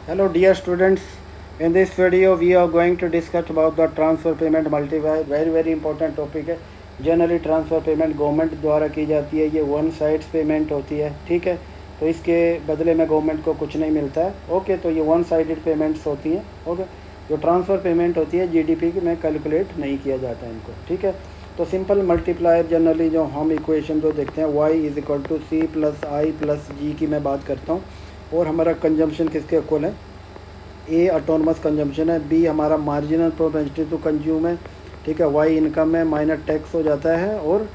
Hello dear students, in this video we are going to discuss about the transfer payment multiplier. Very important topic है। Generally transfer payment government द्वारा की जाती है, ये one sides payment होती है, ठीक है। तो इसके बदले में गवर्नमेंट को कुछ नहीं मिलता है, ओके। तो ये वन साइडेड पेमेंट्स होती हैं, ओके। जो ट्रांसफ़र पेमेंट होती है जीडीपी में कैलकुलेट नहीं किया जाता है इनको, ठीक है। तो सिंपल मल्टीप्लायर जनरली जो हम इक्वेशन जो देखते हैं y is equal to C plus I plus G की मैं बात करता हूँ। और हमारा कंजम्पशन किसके इक्वल है? ए ऑटोनमस कंजम्पशन है, बी हमारा मार्जिनल प्रोपेंसिटी टू कंज्यूम है, ठीक है। वाई इनकम है, माइनर टैक्स हो जाता है। और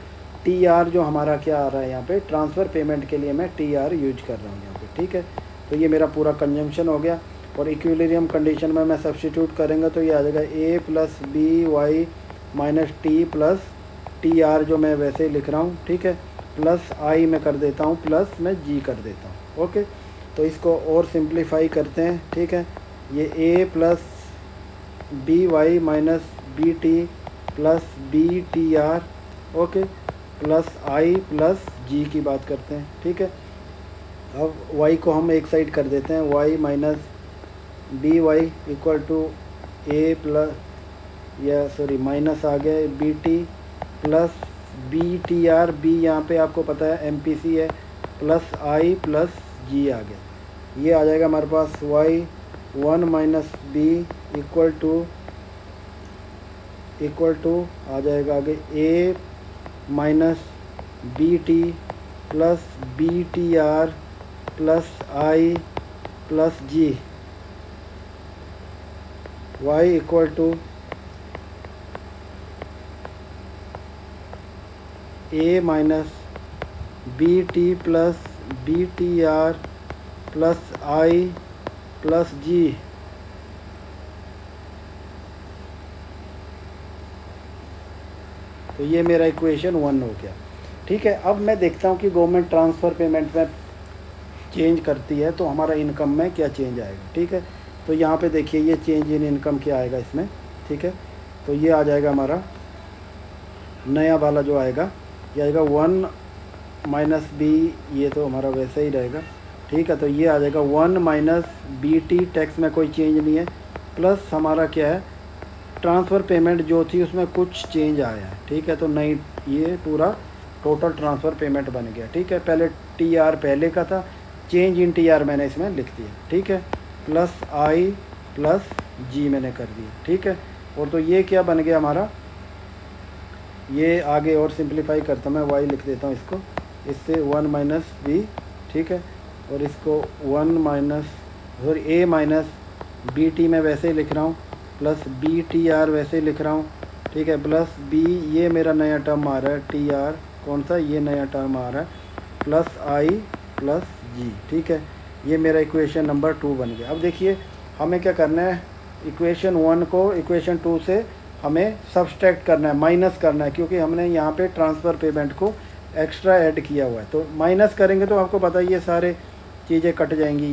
टी आर जो हमारा क्या आ रहा है यहाँ पे, ट्रांसफ़र पेमेंट के लिए मैं टी आर यूज कर रहा हूँ यहाँ पे, ठीक है। तो ये मेरा पूरा कंजम्पशन हो गया। और इक्विलिब्रियम कंडीशन में मैं सब्सटीट्यूट करेंगे तो ये आ जाएगा A plus B Y minus T plus T R जो मैं वैसे ही लिख रहा हूँ, ठीक है। प्लस आई में कर देता हूँ, प्लस मैं जी कर देता हूँ, ओके। तो इसको और सिंप्लीफाई करते हैं, ठीक है। ये A plus B Y minus B T plus B T R, okay, plus I plus G की बात करते हैं, ठीक है। अब y को हम एक साइड कर देते हैं, y minus B Y equal to A plus या सॉरी माइनस आ गया B T plus B T R, B यहाँ पे आपको पता है एम पी सी है, प्लस आई प्लस जी आ गया। ये आ जाएगा हमारे पास y one minus B equal to आ जाएगा आगे A minus B T plus B T R plus I plus G, y equal to A minus B T plus B T R plus I plus G. तो ये मेरा equation 1 हो गया, ठीक है। अब मैं देखता हूँ कि गवर्नमेंट ट्रांसफ़र पेमेंट में चेंज करती है तो हमारा इनकम में क्या चेंज आएगा, ठीक है। तो यहाँ पे देखिए ये चेंज इन इनकम क्या आएगा इसमें, ठीक है। तो ये आ जाएगा हमारा नया वाला जो आएगा, ये आएगा 1 माइनस बी, ये तो हमारा वैसे ही रहेगा, ठीक है। तो ये आ जाएगा 1 माइनस बी टी, टैक्स में कोई चेंज नहीं है, प्लस हमारा क्या है ट्रांसफ़र पेमेंट जो थी उसमें कुछ चेंज आया है, ठीक है। तो नई ये पूरा टोटल ट्रांसफ़र पेमेंट बन गया, ठीक है। पहले टी आर पहले का था, चेंज इन टी आर मैंने इसमें लिख दिया, ठीक है। प्लस आई प्लस जी मैंने कर दिया, ठीक है। और तो ये क्या बन गया हमारा, ये आगे और सिंप्लीफाई करता मैं y लिख देता हूँ इसको, इससे 1 माइनस बी, ठीक है। और इसको 1 माइनस सॉरी ए माइनस बी टी में वैसे ही लिख रहा हूँ, प्लस बी टी आर वैसे ही लिख रहा हूँ, ठीक है। प्लस बी ये मेरा नया टर्म आ रहा है, टी आर कौन सा ये नया टर्म आ रहा है, प्लस आई प्लस जी, ठीक है। ये मेरा इक्वेशन नंबर 2 बन गया। अब देखिए हमें क्या करना है, इक्वेशन 1 को इक्वेशन 2 से हमें सब्सट्रैक्ट करना है, माइनस करना है, क्योंकि हमने यहाँ पे ट्रांसफ़र पेमेंट को एक्स्ट्रा ऐड किया हुआ है। तो माइनस करेंगे तो आपको पता है ये सारे चीज़ें कट जाएंगी,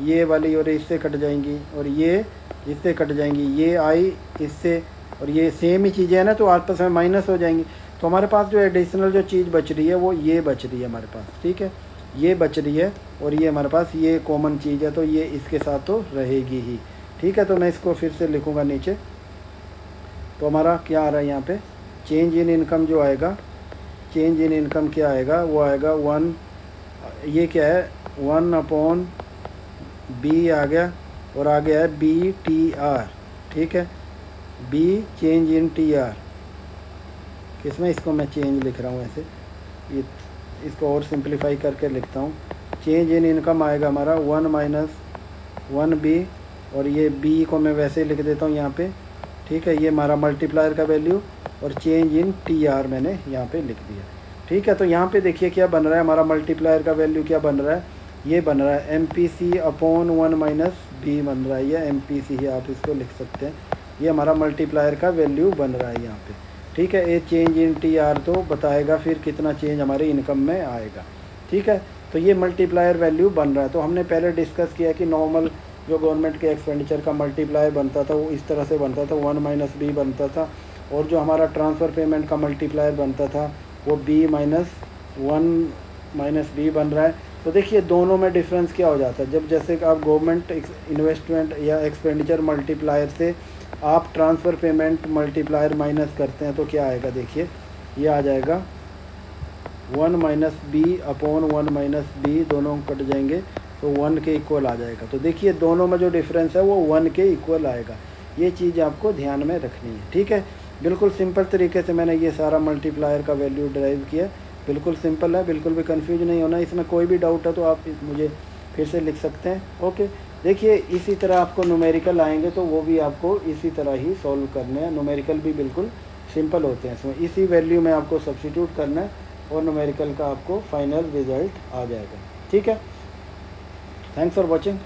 ये वाली और इससे कट जाएंगी, और ये इससे कट जाएंगी, ये आई इससे, और ये सेम ही चीज़ें हैं ना, तो आपस में माइनस हो जाएंगी। तो हमारे पास जो एडिशनल जो चीज़ बच रही है वो ये बच रही है हमारे पास, ठीक है। ये बच रही है और ये हमारे पास ये कॉमन चीज़ है, तो ये इसके साथ तो रहेगी ही, ठीक है। तो मैं इसको फिर से लिखूँगा नीचे। तो हमारा क्या आ रहा है यहाँ पे, चेंज इन इनकम जो आएगा, चेंज इन इनकम क्या आएगा, वो आएगा 1, ये क्या है 1 अपॉन बी आ गया, और आ गया है बी टी आर, ठीक है। B change in T R किसमें, इसको मैं चेंज लिख रहा हूँ ऐसे, ये इसको और सिंप्लीफाई करके लिखता हूँ। चेंज इन इनकम आएगा हमारा 1 माइनस 1 बी, और ये बी को मैं वैसे ही लिख देता हूँ यहाँ पे, ठीक है। ये हमारा मल्टीप्लायर का वैल्यू, और चेंज इन टी आर मैंने यहाँ पे लिख दिया, ठीक है। तो यहाँ पे देखिए क्या बन रहा है, हमारा मल्टीप्लायर का वैल्यू क्या बन रहा है, ये बन रहा है M P C upon 1 minus B बन रहा है, या एम पी सी ही आप इसको लिख सकते हैं। ये हमारा मल्टीप्लायर का वैल्यू बन रहा है यहाँ पे, ठीक है। ये चेंज इन टी आर तो बताएगा फिर कितना चेंज हमारे इनकम में आएगा, ठीक है। तो ये मल्टीप्लायर वैल्यू बन रहा है। तो हमने पहले डिस्कस किया कि नॉर्मल जो गवर्नमेंट के एक्सपेंडिचर का मल्टीप्लायर बनता था वो इस तरह से बनता था, 1 माइनस बी बनता था, और जो हमारा ट्रांसफ़र पेमेंट का मल्टीप्लायर बनता था वो बी माइनस 1 माइनस बी बन रहा है। तो देखिए दोनों में डिफरेंस क्या हो जाता है, जब जैसे कि आप गवर्नमेंट इन्वेस्टमेंट या एक्सपेंडिचर मल्टीप्लायर से आप ट्रांसफ़र पेमेंट मल्टीप्लायर माइनस करते हैं तो क्या आएगा, देखिए ये आ जाएगा 1 minus B upon 1 minus B, दोनों कट जाएंगे तो 1 के इक्वल आ जाएगा। तो देखिए दोनों में जो डिफरेंस है वो 1 के इक्वल आएगा। ये चीज़ आपको ध्यान में रखनी है, ठीक है। बिल्कुल सिंपल तरीके से मैंने ये सारा मल्टीप्लायर का वैल्यू ड्राइव किया, बिल्कुल सिंपल है, बिल्कुल भी कंफ्यूज नहीं होना। इसमें कोई भी डाउट है तो आप मुझे फिर से लिख सकते हैं। ओके, देखिए इसी तरह आपको न्यूमेरिकल आएंगे तो वो भी आपको इसी तरह ही सॉल्व करने हैं। न्यूमेरिकल भी बिल्कुल सिंपल होते हैं, इसमें इसी वैल्यू में आपको सब्स्टिट्यूट करना है और न्यूमेरिकल का आपको फाइनल रिजल्ट आ जाएगा, ठीक है। Thanks for watching.